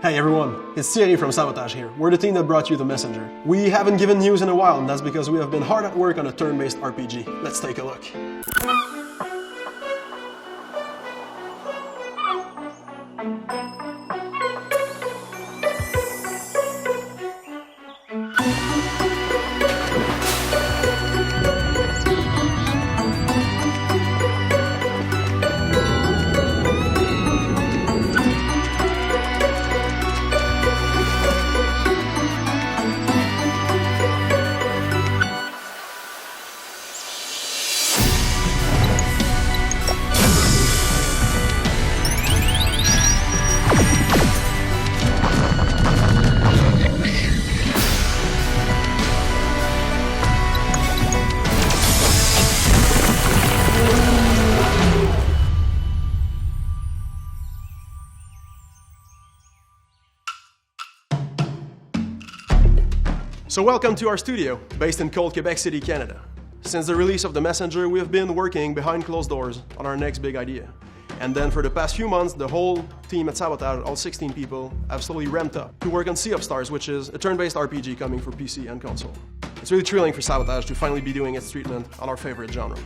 Hey everyone, it's Thierry from Sabotage here. We're the team that brought you The Messenger. We haven't given news in a while, and that's because we have been hard at work on a turn-based RPG. Let's take a look. So welcome to our studio, based in cold Quebec City, Canada. Since the release of The Messenger, we have been working behind closed doors on our next big idea. And then for the past few months, the whole team at Sabotage, all 16 people, have slowly ramped up to work on Sea of Stars, which is a turn-based RPG coming for PC and console. It's really thrilling for Sabotage to finally be doing its treatment on our favorite genre.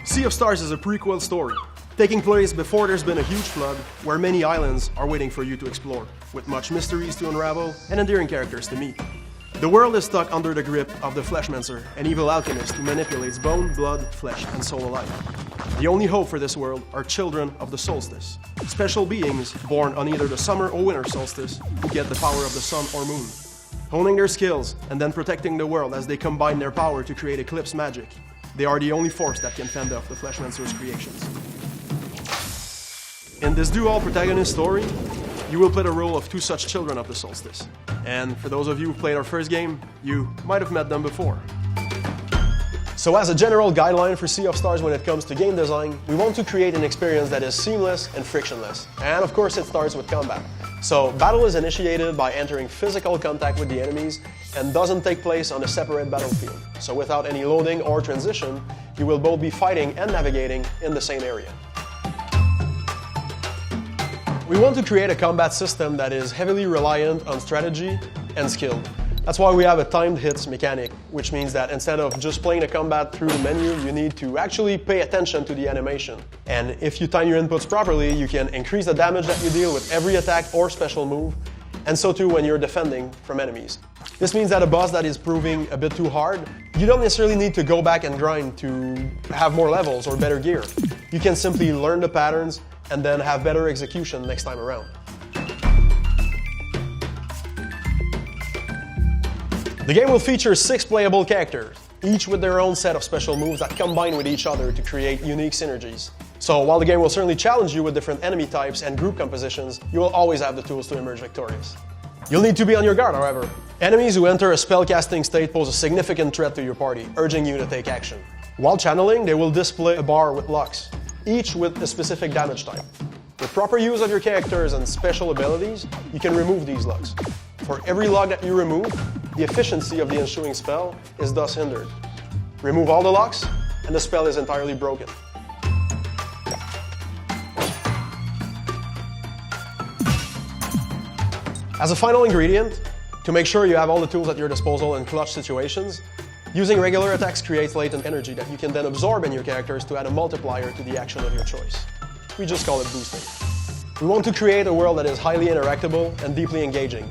Sea of Stars is a prequel story, taking place before there's been a huge flood, where many islands are waiting for you to explore, with much mysteries to unravel and endearing characters to meet. The world is stuck under the grip of the Fleshmancer, an evil alchemist who manipulates bone, blood, flesh, and soul alike. The only hope for this world are children of the solstice, special beings born on either the summer or winter solstice who get the power of the sun or moon, honing their skills and then protecting the world as they combine their power to create eclipse magic. They are the only force that can fend off the Fleshmancer's creations. In this dual protagonist story, you will play the role of two such children of the solstice. And for those of you who played our first game, you might have met them before. So as a general guideline for Sea of Stars when it comes to game design, we want to create an experience that is seamless and frictionless. And of course it starts with combat. So battle is initiated by entering physical contact with the enemies and doesn't take place on a separate battlefield. So without any loading or transition, you will both be fighting and navigating in the same area. We want to create a combat system that is heavily reliant on strategy and skill. That's why we have a timed hits mechanic, which means that instead of just playing the combat through the menu, you need to actually pay attention to the animation. And if you time your inputs properly, you can increase the damage that you deal with every attack or special move, and so too when you're defending from enemies. This means that a boss that is proving a bit too hard, you don't necessarily need to go back and grind to have more levels or better gear. You can simply learn the patterns and then have better execution next time around. The game will feature 6 playable characters, each with their own set of special moves that combine with each other to create unique synergies. So while the game will certainly challenge you with different enemy types and group compositions, you will always have the tools to emerge victorious. You'll need to be on your guard, however. Enemies who enter a spellcasting state pose a significant threat to your party, urging you to take action. While channeling, they will display a bar with locks, each with a specific damage type. With proper use of your characters and special abilities, you can remove these locks. For every lock that you remove, the efficiency of the ensuing spell is thus hindered. Remove all the locks, and the spell is entirely broken. As a final ingredient, to make sure you have all the tools at your disposal in clutch situations, using regular attacks creates latent energy that you can then absorb in your characters to add a multiplier to the action of your choice. We just call it boosting. We want to create a world that is highly interactable and deeply engaging.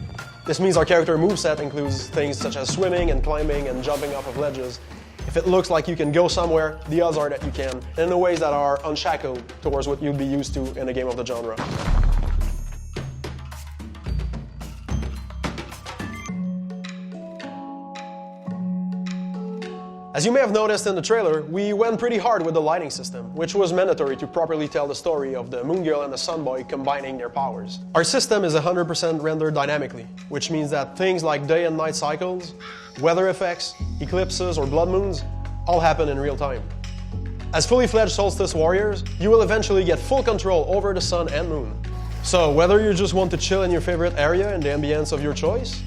This means our character moveset includes things such as swimming and climbing and jumping off of ledges. If it looks like you can go somewhere, the odds are that you can, and in ways that are unshackled towards what you'd be used to in a game of the genre. As you may have noticed in the trailer, we went pretty hard with the lighting system, which was mandatory to properly tell the story of the Moon Girl and the Sun Boy combining their powers. Our system is 100% rendered dynamically, which means that things like day and night cycles, weather effects, eclipses, or blood moons all happen in real time. As fully fledged Solstice warriors, you will eventually get full control over the sun and moon. So whether you just want to chill in your favorite area in the ambience of your choice,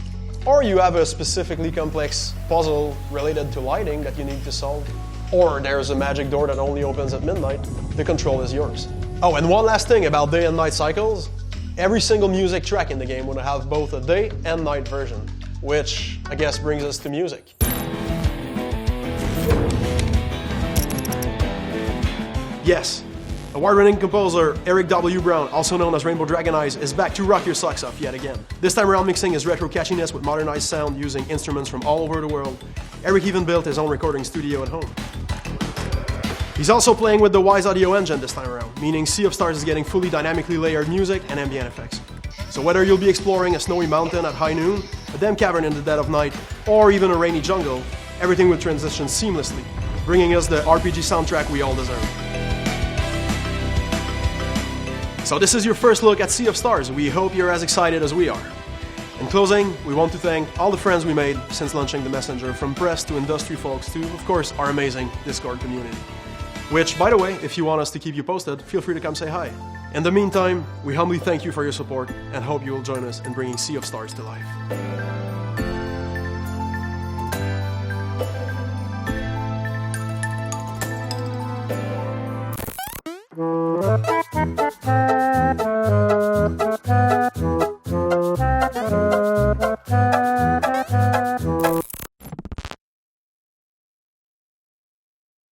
or you have a specifically complex puzzle related to lighting that you need to solve, or there's a magic door that only opens at midnight, the control is yours. Oh, and one last thing about day and night cycles. Every single music track in the game would have both a day and night version, which I guess brings us to music. Yes, award-winning composer Eric W. Brown, also known as Rainbow Dragon Eyes, is back to rock your socks off yet again. This time around mixing his retro catchiness with modernized sound using instruments from all over the world. Eric even built his own recording studio at home. He's also playing with the Wise Audio engine this time around, meaning Sea of Stars is getting fully dynamically layered music and ambient effects. So whether you'll be exploring a snowy mountain at high noon, a damp cavern in the dead of night, or even a rainy jungle, everything will transition seamlessly, bringing us the RPG soundtrack we all deserve. So this is your first look at Sea of Stars. We hope you're as excited as we are. In closing, we want to thank all the friends we made since launching the Messenger, from press to industry folks to, of course, our amazing Discord community. Which, by the way, if you want us to keep you posted, feel free to come say hi. In the meantime, we humbly thank you for your support and hope you will join us in bringing Sea of Stars to life.